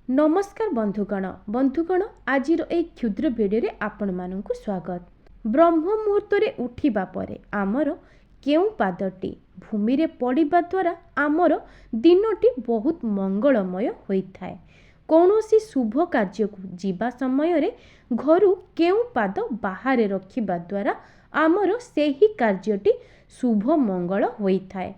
नमस्कार बंधुगण आजिर एक क्षुद्र भिडियो आपण मानक स्वागत। ब्रह्म मुहूर्त उठिबा परे आमर केउ पादटी भूमि रे पड़िबा द्वारा आमर दिनटी बहुत मंगलमय होइथाय। कौनसी शुभ कार्य को जीवा समय रे घरु केउ पाद बाहर रखिबा द्वारा आमर सेही कार्यटी शुभ मंगल होइथाय।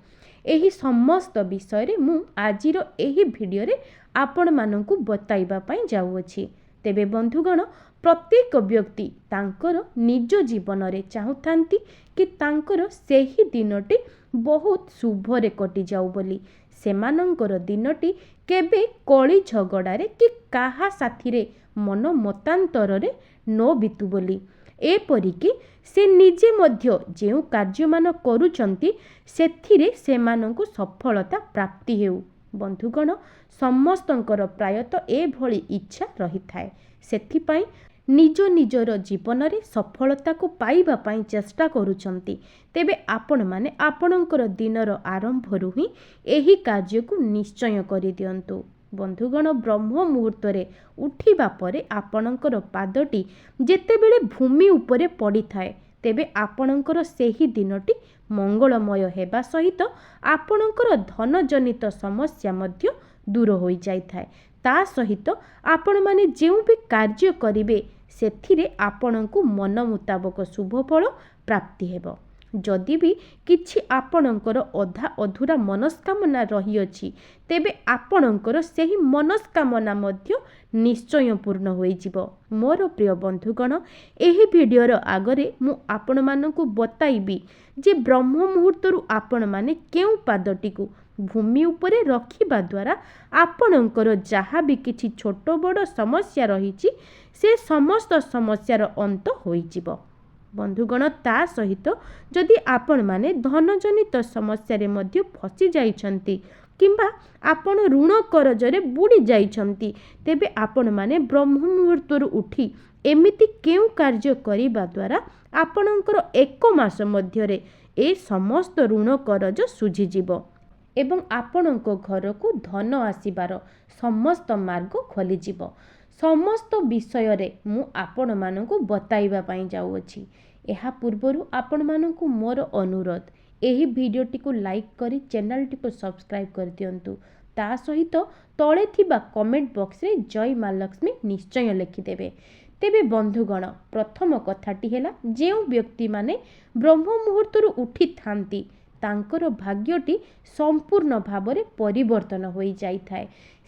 एही समस्त विषय रे मु आजिर एही भिडियो रे आपण मानकु बताइबा पई जाउअछि। तेबे बंधुगण प्रत्येक व्यक्ति तांकर निज जीवन रे चाहुथांती कि तांकर सेही दिनटी बहुत शुभ रे कटि जाउ बोली। सेमानंकर दिनटी केबे कଳି झगड़ारे कि काहा साथी रे मन मतांतर रे न बितु बोली। एपरिकी से निजे मध्य जेउ कार्यमान करूचंती सेथिरे सेमानंकु सफलता प्राप्ति हेउ। बंधुगण समस्तंकर प्रायतः एभली इच्छा रही थाए। सेथिपाई निज निजर जीवन रे सफलता को पाइबा पाई चेष्टा करूचंती। तेबे आपण माने आपणकर दिनर आरंभ रु ही एही कार्य को निश्चय करि दियंतु। बंधुगण ब्रह्म मुहूर्त रे उठिबा परे आपणकर पादटी जेतेबेले भूमि उपरे पड़ी थाए तेबे आपणकर सेही दिनटी मंगलमय हेबा सहित आपणकर धन जनित समस्या मध्य दूर होई जाई थाए। ता सहित आपण माने जेउ भी कार्य करिवे सेथिरे आपणଙ୍କୁ मन मुताबक शुभ फल प्राप्ति हेबो। जदि भी किछि आपणଙ୍କର अधा अधूरा मनस्कामना रही अछि तेबे आपणଙ୍କର सेही मनस्कामना मध्य निश्चय पूर्ण होई जिवो। मोर प्रिय बंधुगण एही भिडियोर आगरे मु आपण मानकु बताइबी जे ब्रह्म मुहूर्तरु आपण माने केउ पादटीकु भूमि उपरे रखिबा द्वारा आपणଙ୍କର जहा भी किछि छोट बड़ समस्या रहिछि से समस्त समस्यार अंत होई जिवो। बंधुगण ता सहित जदि आपण माने धन जनित समस्या रे मध्य फसी जाइछंती किंबा आपण ऋण करजरे बुड़ी जाइछंती तेबे आपण माने ब्रह्म मुहूर्तरु उठी एमिति केउ कार्य करिबा द्वारा आपणଙ୍କର 1 मास मध्य रे ए समस्त ऋण करज सुझी जिवो एवं आपणଙ୍କ घरକୁ धन आसीबार समस्त मार्ग खोली जिवो। समस्त विषय रे मु आपण मानकु बताइबा पई जाउअछि। एहा पूर्वरु आपण मानकु मोर अनुरोध एही भिडियोटी को लाइक करी चैनल टी को सब्सक्राइब कर दियंतु। ता सहित तळे थिबा कमेंट बॉक्स रे जय मां लक्ष्मी निश्चय लिखि देबे। तेबे बंधुगण प्रथम कथाटी हेला जेउ व्यक्ति माने ब्रह्म मुहूर्तरु उठी थांती तांकर भाग्यटी संपूर्ण भावरे परिवर्तन होई जाई थाए।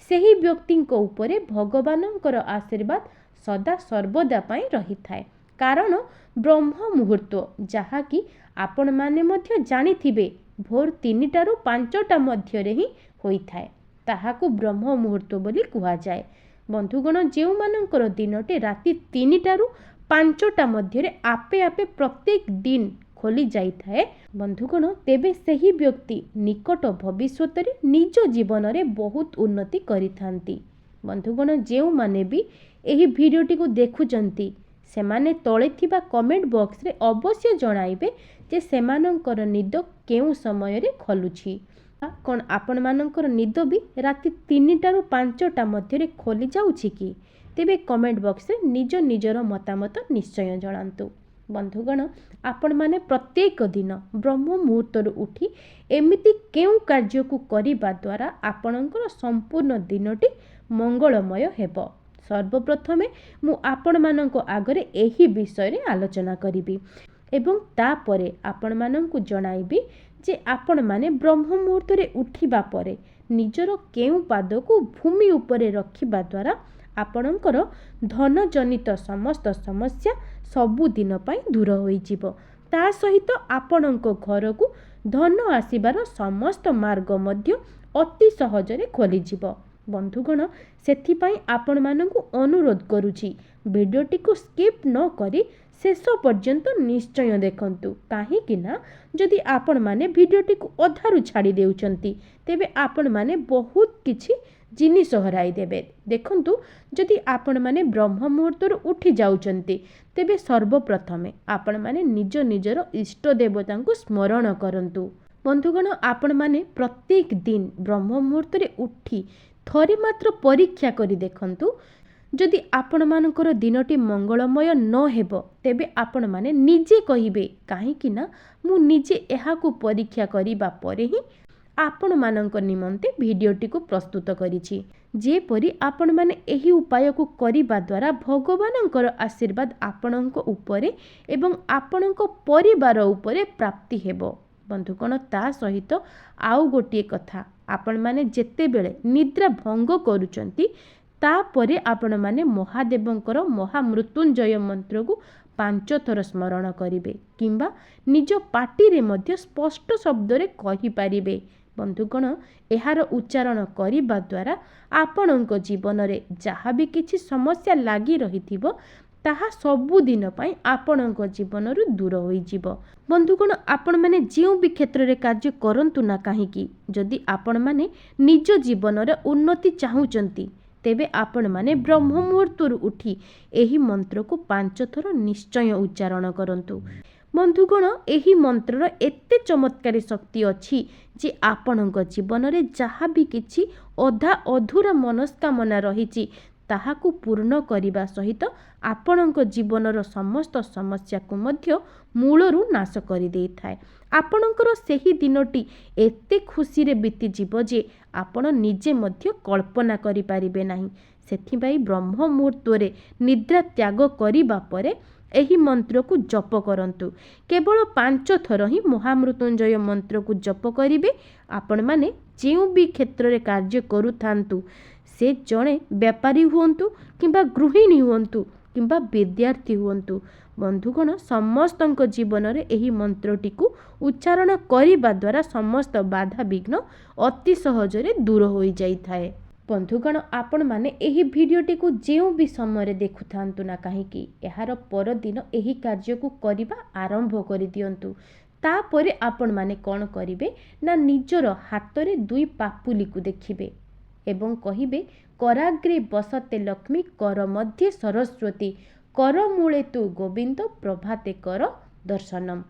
सेही व्यक्तिंको उपरे भगवानंकर आशीर्वाद सदा सर्वदा पई रही थाए। कारण ब्रह्म मुहूर्त जहा कि आपण माने मध्य जानि थिबे भोर 3टा रु 5टा मध्य रे ही होई थाए ताहाकु ब्रह्म मुहूर्त बोली कुहा जाए। बंधुगण जेउ मानंकर दिनटे राति 3टा रु 5टा मध्य रे आपे आपे प्रत्येक दिन खोली जाई थाए बंधुगण तेबे सेही व्यक्ति निकट भविष्यत रे निज जीवन रे बहुत उन्नति करिथांती। बंधुगण जेउ माने भी एही भिडियोटी को देखुचंती सेमाने तळे थिबा कमेंट बॉक्स रे अवश्य जणाइबे जे सेमानंकर निद केउ समय रे खलुछि। कोन आपण मानंकर निद भी राति 3टा रु 5टा मध्य रे खोली जाउछि कि तेबे कमेंट बॉक्स रे निज निजर मतामत निश्चय जणांतु। बंधुगण आपण माने प्रत्येक दिन ब्रह्म मुहूर्तरु उठी एमिति केउ कार्य को करिबा द्वारा आपणଙ୍କର संपूर्ण दिनटी मंगलमय हेबो। सर्वप्रथमे मु आपण माननको आगरे एही विषय रे आलोचना करिबी एवं तापरे आपण माननको जणाइबी जे आपण माने ब्रह्म मुहूर्त रे उठिबा परे निजर केउ पादको भूमि उपरे रखिबा द्वारा आपणଙ୍କର धन जनित समस्त समस्या सबु दिन पई दूर होई जिवो। ता सहित आपणଙ୍କ घरକୁ धन आसीबार समस्त मार्ग मध्य अति सहजरे खोली जिवो। बंधुगण सेथिपाई आपण मानकु अनुरोध करूची भिडियोटी को स्किप न करी शेष पर्यंत निश्चय देखंतु। काहे कि ना जदि आपण माने भिडियोटी को अधारु छाड़ी देउचंती तेबे आपण माने बहुत किछि जिनिस हराई देबे। देखंतु जदि आपण माने ब्रह्म मुहूर्तरु उठी जाउचंती तेबे सर्वप्रथमे आपण माने निज निजर इष्ट देवतांकु स्मरण करंतु। बंधुगण आपण माने प्रत्येक दिन ब्रह्म मुहूर्त रे उठी ଥରେ ମାତ୍ର ପରୀକ୍ଷା କରି ଦେଖନ୍ତୁ। ଯଦି ଆପଣମାନଙ୍କର ଦିନଟି ମଙ୍ଗଳମୟ ନ ହେବ ତେବେ ଆପଣମାନେ ନିଜେ କହିବେ, କାହିଁକି ନା ମୁଁ ନିଜେ ଏହାକୁ ପରୀକ୍ଷା କରିବା ପରେ ହିଁ ଆପଣମାନଙ୍କ ନିମନ୍ତେ ଭିଡ଼ିଓଟିକୁ ପ୍ରସ୍ତୁତ କରିଛି। ଯେପରି ଆପଣମାନେ ଏହି ଉପାୟକୁ କରିବା ଦ୍ୱାରା ଭଗବାନଙ୍କର ଆଶୀର୍ବାଦ ଆପଣଙ୍କ ଉପରେ ଏବଂ ଆପଣଙ୍କ ପରିବାର ଉପରେ ପ୍ରାପ୍ତି ହେବ। ବନ୍ଧୁଗଣ, ତା ସହିତ ଆଉ ଗୋଟିଏ କଥା, ଆପଣମାନେ ଯେତେବେଳେ ନିଦ୍ରା ଭଙ୍ଗ କରୁଛନ୍ତି ତାପରେ ଆପଣମାନେ ମହାଦେବଙ୍କର ମହାମୃତ୍ୟୁଞ୍ଜୟ ମନ୍ତ୍ରକୁ 5 ଥର ସ୍ମରଣ କରିବେ କିମ୍ବା ନିଜ ପାଟିରେ ମଧ୍ୟ ସ୍ପଷ୍ଟ ଶବ୍ଦରେ କହିପାରିବେ। ବନ୍ଧୁଗଣ, ଏହାର ଉଚ୍ଚାରଣ କରିବା ଦ୍ୱାରା ଆପଣଙ୍କ ଜୀବନରେ ଯାହା ବି କିଛି ସମସ୍ୟା ଲାଗି ରହିଥିବ ତାହା ସବୁଦିନ ପାଇଁ ଆପଣଙ୍କ ଜୀବନରୁ ଦୂର ହୋଇଯିବ। ବନ୍ଧୁଗଣ, ଆପଣମାନେ ଯେଉଁ ବି କ୍ଷେତ୍ରରେ କାର୍ଯ୍ୟ କରନ୍ତୁ ନା କାହିଁକି, ଯଦି ଆପଣମାନେ ନିଜ ଜୀବନରେ ଉନ୍ନତି ଚାହୁଁଛନ୍ତି ତେବେ ଆପଣମାନେ ବ୍ରହ୍ମ ମୁହୂର୍ତ୍ତରୁ ଉଠି ଏହି ମନ୍ତ୍ରକୁ 5 ଥର ନିଶ୍ଚୟ ଉଚ୍ଚାରଣ କରନ୍ତୁ। ବନ୍ଧୁଗଣ, ଏହି ମନ୍ତ୍ରର ଏତେ ଚମତ୍କାରୀ ଶକ୍ତି ଅଛି ଯେ ଆପଣଙ୍କ ଜୀବନରେ ଯାହା ବି କିଛି ଅଧା ଅଧୁରା ମନସ୍କାମନା ରହିଛି ତାହାକୁ ପୂର୍ଣ୍ଣ କରିବା ସହିତ ଆପଣଙ୍କ ଜୀବନର ସମସ୍ତ ସମସ୍ୟାକୁ ମଧ୍ୟ ମୂଳରୁ ନାଶ କରିଦେଇଥାଏ। ଆପଣଙ୍କର ସେହି ଦିନଟି ଏତେ ଖୁସିରେ ବିତିଯିବ ଯେ ଆପଣ ନିଜେ ମଧ୍ୟ କଳ୍ପନା କରିପାରିବେ ନାହିଁ। ସେଥିପାଇଁ ବ୍ରହ୍ମ ମୁହୂର୍ତ୍ତରେ ନିଦ୍ରା ତ୍ୟାଗ କରିବା ପରେ ଏହି ମନ୍ତ୍ରକୁ ଜପ କରନ୍ତୁ। କେବଳ 5 ଥର ହିଁ ମହାମୃତ୍ୟୁଞ୍ଜୟ ମନ୍ତ୍ରକୁ ଜପ କରିବେ। ଆପଣମାନେ ଯେଉଁ ବି କ୍ଷେତ୍ରରେ କାର୍ଯ୍ୟ କରୁଥାନ୍ତୁ, ସେ ଜଣେ ବେପାରୀ ହୁଅନ୍ତୁ କିମ୍ବା ଗୃହିଣୀ ହୁଅନ୍ତୁ କିମ୍ବା ବିଦ୍ୟାର୍ଥୀ ହୁଅନ୍ତୁ, ବନ୍ଧୁଗଣ, ସମସ୍ତଙ୍କ ଜୀବନରେ ଏହି ମନ୍ତ୍ରଟିକୁ ଉଚ୍ଚାରଣ କରିବା ଦ୍ୱାରା ସମସ୍ତ ବାଧାବିଘ୍ନ ଅତି ସହଜରେ ଦୂର ହୋଇଯାଇଥାଏ। ବନ୍ଧୁଗଣ, ଆପଣମାନେ ଏହି ଭିଡ଼ିଓଟିକୁ ଯେଉଁ ବି ସମୟରେ ଦେଖୁଥାନ୍ତୁ ନା କାହିଁକି, ଏହାର ପରଦିନ ଏହି କାର୍ଯ୍ୟକୁ କରିବା ଆରମ୍ଭ କରିଦିଅନ୍ତୁ। ତାପରେ ଆପଣମାନେ କ'ଣ କରିବେ ନା ନିଜର ହାତରେ 2 ପାପୁଲିକୁ ଦେଖିବେ ଏବଂ କହିବେ, କରାଗ୍ରେ ବସତେ ଲକ୍ଷ୍ମୀ, କର ମଧ୍ୟେ ସରସ୍ୱତୀ, କର ମୂଳେ ତୁ ଗୋବିନ୍ଦ, ପ୍ରଭାତେ କର ଦର୍ଶନମ୍।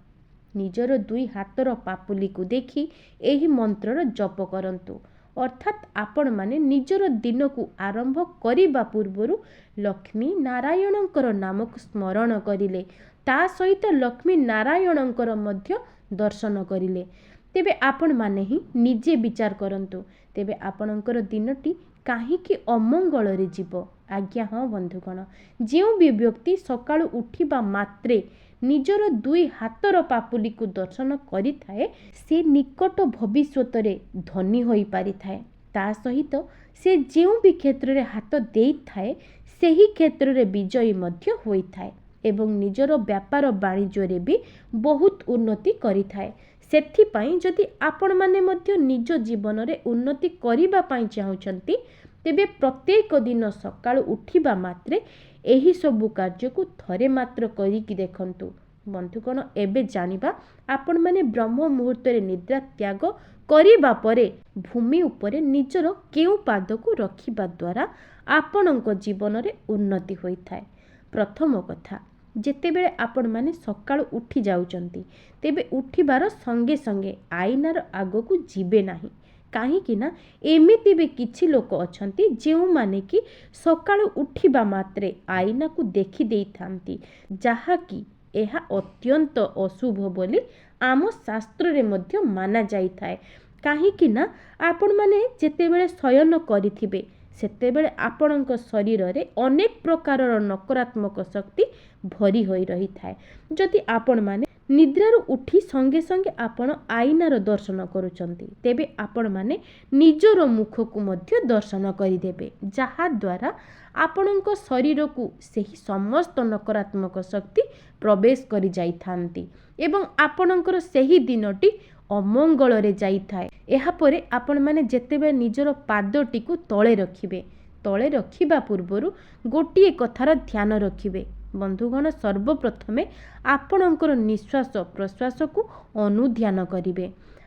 ନିଜର 2 ହାତର ପାପୁଲିକୁ ଦେଖି ଏହି ମନ୍ତ୍ରର ଜପ କରନ୍ତୁ। ଅର୍ଥାତ୍ ଆପଣମାନେ ନିଜର ଦିନକୁ ଆରମ୍ଭ କରିବା ପୂର୍ବରୁ ଲକ୍ଷ୍ମୀ ନାରାୟଣଙ୍କର ନାମକୁ ସ୍ମରଣ କରିଲେ, ତା ସହିତ ଲକ୍ଷ୍ମୀ ନାରାୟଣଙ୍କର ମଧ୍ୟ ଦର୍ଶନ କରିଲେ, ତେବେ ଆପଣମାନେ ହିଁ ନିଜେ ବିଚାର କରନ୍ତୁ, ତେବେ ଆପଣଙ୍କର ଦିନଟି କାହିଁକି ଅମଙ୍ଗଳରେ ଯିବ? ଆଜ୍ଞା ହଁ ବନ୍ଧୁଗଣ, ଯେଉଁ ବି ବ୍ୟକ୍ତି ସକାଳୁ ଉଠିବା ମାତ୍ରେ ନିଜର 2 ହାତର ପାପୁଲିକୁ ଦର୍ଶନ କରିଥାଏ ସେ ନିକଟ ଭବିଷ୍ୟତରେ ଧନୀ ହୋଇପାରିଥାଏ। ତା ସହିତ ସେ ଯେଉଁ ବି କ୍ଷେତ୍ରରେ ହାତ ଦେଇଥାଏ ସେହି କ୍ଷେତ୍ରରେ ବିଜୟୀ ମଧ୍ୟ ହୋଇଥାଏ ଏବଂ ନିଜର ବ୍ୟାପାର ବାଣିଜ୍ୟରେ ବି ବହୁତ ଉନ୍ନତି କରିଥାଏ। ସେଥିପାଇଁ ଯଦି ଆପଣମାନେ ମଧ୍ୟ ନିଜ ଜୀବନରେ ଉନ୍ନତି କରିବା ପାଇଁ ଚାହୁଁଛନ୍ତି ତେବେ ପ୍ରତ୍ୟେକ ଦିନ ସକାଳୁ ଉଠିବା ମାତ୍ରେ ଏହି ସବୁ କାର୍ଯ୍ୟକୁ ଥରେ ମାତ୍ର କରିକି ଦେଖନ୍ତୁ। ବନ୍ଧୁଗଣ, ଏବେ ଜାଣିବା ଆପଣମାନେ ବ୍ରହ୍ମ ମୁହୂର୍ତ୍ତରେ ନିଦ୍ରା ତ୍ୟାଗ କରିବା ପରେ ଭୂମି ଉପରେ ନିଜର କେଉଁ ପାଦକୁ ରଖିବା ଦ୍ୱାରା ଆପଣଙ୍କ ଜୀବନରେ ଉନ୍ନତି ହୋଇଥାଏ। ପ୍ରଥମ କଥା, ଯେତେବେଳେ ଆପଣମାନେ ସକାଳୁ ଉଠି ଯାଉଛନ୍ତି ତେବେ ଉଠିବାର ସଙ୍ଗେ ସଙ୍ଗେ ଆଇନାର ଆଗକୁ ଯିବେ ନାହିଁ। କାହିଁକି ନା ଏମିତି ବି କିଛି ଲୋକ ଅଛନ୍ତି ଯେଉଁମାନେ କି ସକାଳୁ ଉଠିବା ମାତ୍ରେ ଆଇନାକୁ ଦେଖିଦେଇଥାନ୍ତି, ଯାହାକି ଏହା ଅତ୍ୟନ୍ତ ଅଶୁଭ ବୋଲି ଆମ ଶାସ୍ତ୍ରରେ ମଧ୍ୟ ମାନା ଯାଇଥାଏ। କାହିଁକି ନା ଆପଣମାନେ ଯେତେବେଳେ ଶୟନ କରିଥିବେ ସେତେବେଳେ ଆପଣଙ୍କ ଶରୀରରେ ଅନେକ ପ୍ରକାରର ନକାରାତ୍ମକ ଶକ୍ତି ଭରି ହୋଇ ରହିଥାଏ। ଯଦି ଆପଣମାନେ ନିଦ୍ରାରୁ ଉଠି ସଙ୍ଗେ ସଙ୍ଗେ ଆପଣ ଆଇନାର ଦର୍ଶନ କରୁଛନ୍ତି ତେବେ ଆପଣମାନେ ନିଜର ମୁଖକୁ ମଧ୍ୟ ଦର୍ଶନ କରିଦେବେ, ଯାହାଦ୍ୱାରା ଆପଣଙ୍କ ଶରୀରକୁ ସେହି ସମସ୍ତ ନକାରାତ୍ମକ ଶକ୍ତି ପ୍ରବେଶ କରି ଯାଇଥାନ୍ତି ଏବଂ ଆପଣଙ୍କର ସେହି ଦିନଟି ଅମଙ୍ଗଳରେ ଯାଇଥାଏ। ଏହାପରେ ଆପଣମାନେ ଯେତେବେଳେ ନିଜର ପାଦଟିକୁ ତଳେ ରଖିବେ, ତଳେ ରଖିବା ପୂର୍ବରୁ ଗୋଟିଏ କଥାର ଧ୍ୟାନ ରଖିବେ। ବନ୍ଧୁଗଣ, ସର୍ବପ୍ରଥମେ ଆପଣଙ୍କର ନିଶ୍ୱାସ ପ୍ରଶ୍ୱାସକୁ ଅନୁଧ୍ୟାନ କରିବେ।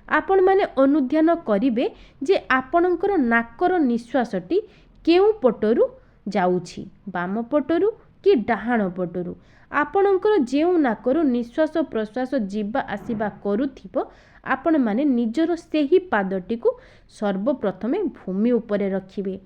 ଆପଣମାନେ ଅନୁଧ୍ୟାନ କରିବେ ଯେ ଆପଣଙ୍କର ନାକର ନିଶ୍ୱାସଟି କେଉଁ ପଟରୁ ଯାଉଛି, ବାମ ପଟରୁ କି ଡାହାଣ ପଟରୁ। ଆପଣଙ୍କର ଯେଉଁ ନାକରୁ ନିଶ୍ୱାସ ପ୍ରଶ୍ୱାସ ଯିବା ଆସିବା କରୁଥିବ आपण माने निजर सेही पादटीକୁ सर्वप्रथमे भूमि उपरे रखिबे।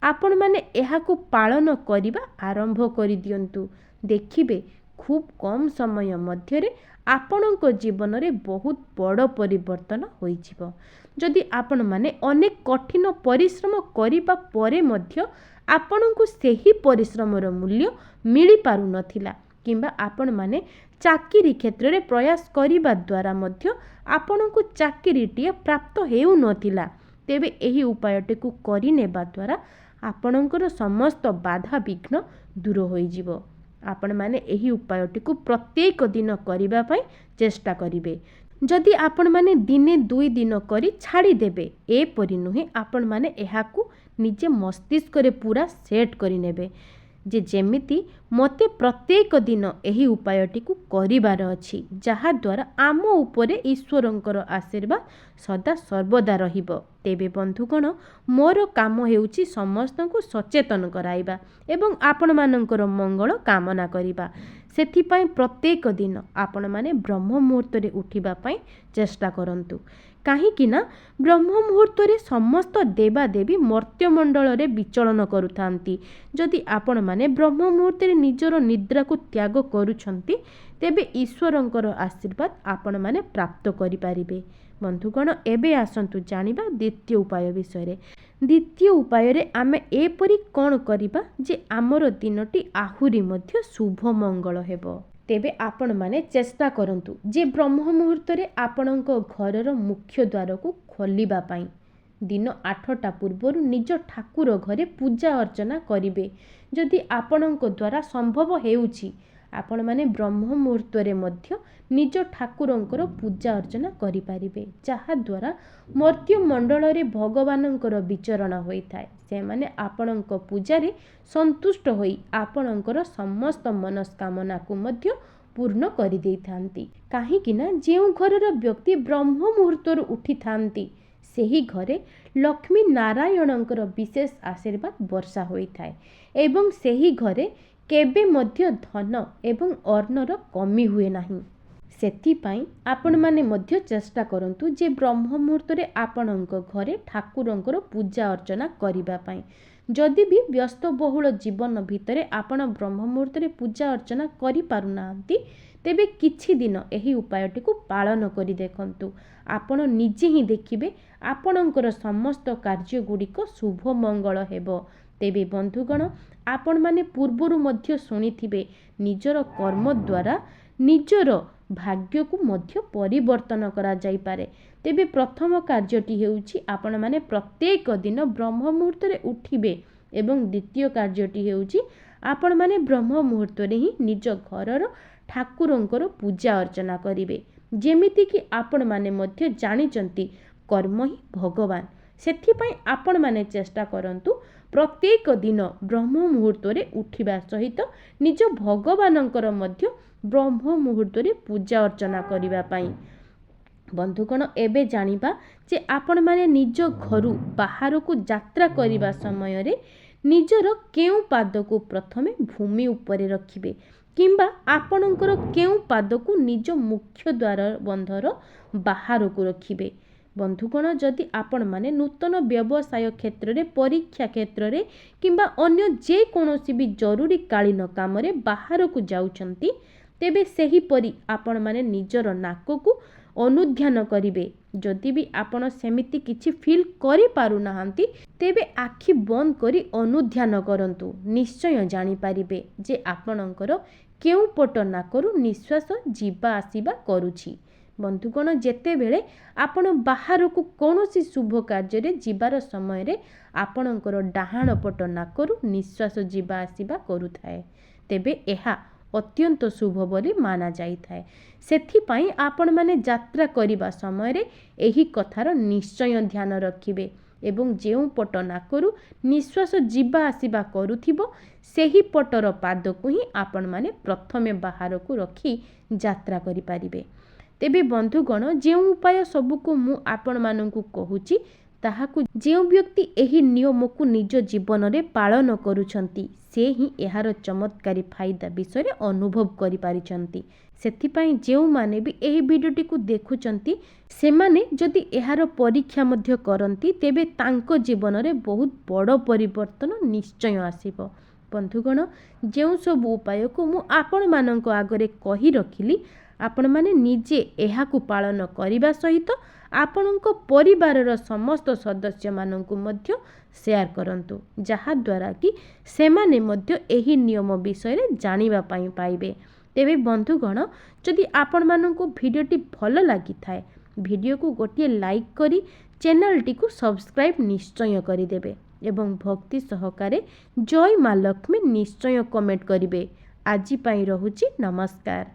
आपण माने एहाकु पालन करिबा आरंभ करि दियंतु। देखिबे खूब कम समय मध्यरे आपणक जीवन रे बहुत बड़ परिवर्तन होइजिवो। जदि आपण माने अनेक कठिन परिश्रम करिबा परे मध्य आपणकु सेही परिश्रमर मूल्य मिली पारु नथिला किंबा आपण माने चाकरी क्षेत्र रे प्रयास करिबा द्वारा मध्य आपणकु चाकरीटीए प्राप्त हेउ नथिला, तेबे एही उपायटीकु करि नेबा द्वारा आपणकर समस्त बाधा विघ्न दूर होइजिवो। आपण माने एही उपायटीकु प्रत्येक दिन करिबा पई चेष्टा करिवे। जदि आपण माने दिने 2 दिन करी छाड़ी देबे एपरि नुहे आपण माने एहाकु निजे मस्तिष्क रे पूरा सेट करि नेबे जे जेमिति मते प्रत्येक दिन एही उपायटीकु करिबार अछि, जहा द्वारा आम उपरे ईश्वरंकर आशीर्वाद सदा सर्वदा रहिबो। तेबे बंधुगण मोर काम हेउची समस्तंकु सचेतन कराइबा एवं आपण मानकर मंगल कामना करिबा। सेथिपाई प्रत्येक दिन आपण माने ब्रह्म मुहूर्त रे उठिबा पई चेष्टा करंतु। काहीकि ना ब्रह्म मुहूर्त रे समस्त देवादेवी मर्त्यमंडल रे विचलन करुथांती। जदि आपण माने ब्रह्म मुहूर्त रे निजर निद्रा को त्याग करूछंती तेबे ईश्वरंकर आशीर्वाद आपण माने प्राप्त करि पारिबे। बंधुगण एबे आसंतु जानिबा द्वितीय उपाय विषय। द्वितीय उपाय रे आमे एपरि कोन करिबा जे आमर दिनटी आहुरी मध्य शुभ मंगल हेबो। तेबे आपण माने चेष्टा करंतु जे ब्रह्म मुहूर्त रे आपणक घरर मुख्य द्वार को खोलिबा पाई दिन 8टा पूर्वरु निज ठाकुर घरे पूजा अर्चना करिवे। जदि आपणक द्वारा संभव हेउची आपण माने ब्रह्म मुहूर्त रे मध्य निज ठाकुरंकर पूजा अर्चना करि पारिबे, जहा द्वारा मर्त्य मंडल रे भगवानंकर विचरण होई थाए। से माने आपणक पूजा रे संतुष्ट होई आपणंकर समस्त मनस्कामना को मध्य पूर्ण करि देई थांती। काहे कि ना जेउ घरर व्यक्ति ब्रह्म मुहूर्त रु उठी थांती सेही घरे लक्ष्मी नारायणंकर विशेष आशीर्वाद वर्षा होई थाए एवं सेही घरे केबे मध्य धन एवं अर्णर कमी हुए नाही। सेथिपाई आपण माने मध्य चेष्टा करंतु जे ब्रह्म मुहूर्त रे आपणंक घरे ठाकुरंकर पूजा अर्चना करिबा पाई। जदि भी व्यस्त बहुल जीवन भितरे आपण ब्रह्म मुहूर्त रे पूजा अर्चना करि पारु नांती तेबे किछि दिन एही उपायटीकु पालन करि देखंतु। आपण निजे ही देखिबे आपणंकर समस्त कार्य गुड़िक शुभ मंगल हेबो। तेबे बंधुगण आपण माने पूर्वरु मध्य सुनिथिबे निजर कर्म द्वारा निजर भाग्य को मध्य परिवर्तन करा जाई पारे। तेबे प्रथम कार्यटी हेउची आपण माने प्रत्येक दिन ब्रह्म मुहूर्त रे उठिबे एवं द्वितीय कार्यटी हेउची आपण माने ब्रह्म मुहूर्त रे ही निज घरर ठाकुरंकर पूजा अर्चना करिवे। जेमिति कि आपण माने मध्य जानिचंती कर्म ही भगवान। सेथिपाई आपण माने चेष्टा करंतु प्रत्येक दिन ब्रह्म मुहूर्त रे उठिबा सहित निज भगवानंकर मध्य ब्रह्म मुहूर्त रे पूजा अर्चना करिबा पाई। बंधुगण एबे जानिबा जे आपण माने निज घरु बाहर को यात्रा करिबा समय रे निजर केउ पाद को प्रथमे भूमि उपरे रखिबे किंबा आपणकर केउ पाद को निज मुख्य द्वार बंधर बाहर को रखिबे। बंधुगण जदि आपण माने नूतन व्यवसाय क्षेत्र रे परीक्षा क्षेत्र रे किंबा अन्य जे कोनोसी भी जरूरी कालीन काम रे बाहर को जाउछंती तेबे सेही परी आपण माने निजर नाक को अनुध्यान करिवे। जदि भी आपण सेमिति किछि फील करि पारु नाहंती तेबे आखि बंद करी अनुध्यान करंतु। निश्चय जानि पारिबे जे आपणकर केउ पट नाकरु निश्वास जीवा आसीबा करूछि। बंधुगण जेते बेले आपण बाहर को कौनसी शुभ कार्य रे जीवार समय रे आपणकर डाहाण पट नाकरु निश्वास जीवा आसीबा करूथाए तेबे एहा अत्यंत शुभ बोली माना जाई थाए। सेथिपाई आपण माने यात्रा करिबा समय रे एही कथार निश्चय ध्यान रखिबे एवं जेउ पट नाकरु निश्वास जीवा आसीबा करूथिबो सेही पटर पाद को ही आपण माने प्रथमे बाहर को रखी यात्रा करि पारिबे। तेबे बंधुगण जेउ उपाय सबु को मु आपण माननकु कहूची ताहाकु जेउ व्यक्ति एही नियम को निज जीवन रे पालन करूछंती से ही यार चमत्कारी फायदा विषय अनुभव करिपारिचंती। सेथिपाई जो माने भी एही वीडियोटी को देखुचंती से माने जदि यार परीक्षा मध्य करंती तेबे तांको जीवन रे बहुत बड़ परिवर्तन निश्चय आसीबो। बंधुगण, जो सब उपाय को मु आपण मानक आगरे कही रखिली आपण माने निजे एहाकु पालन करिबा सहित आपणको परिवारर समस्त सदस्य माननकु मध्य शेयर करंतु, जहा द्वारा कि सेमाने मध्य एही नियम विषय रे जानिबा पाई पाइबे। तेबे बंधुगण, जदि आपण माननकु भिडियोटी भल लागि थाए भिडियो को गोटे लाइक करी चैनल टी को सब्सक्राइब निश्चय करिदेबे एवं भक्ति सहकारे जय माँ लक्ष्मी निश्चय कमेंट करिवे। आजि पाई रहुछि नमस्कार।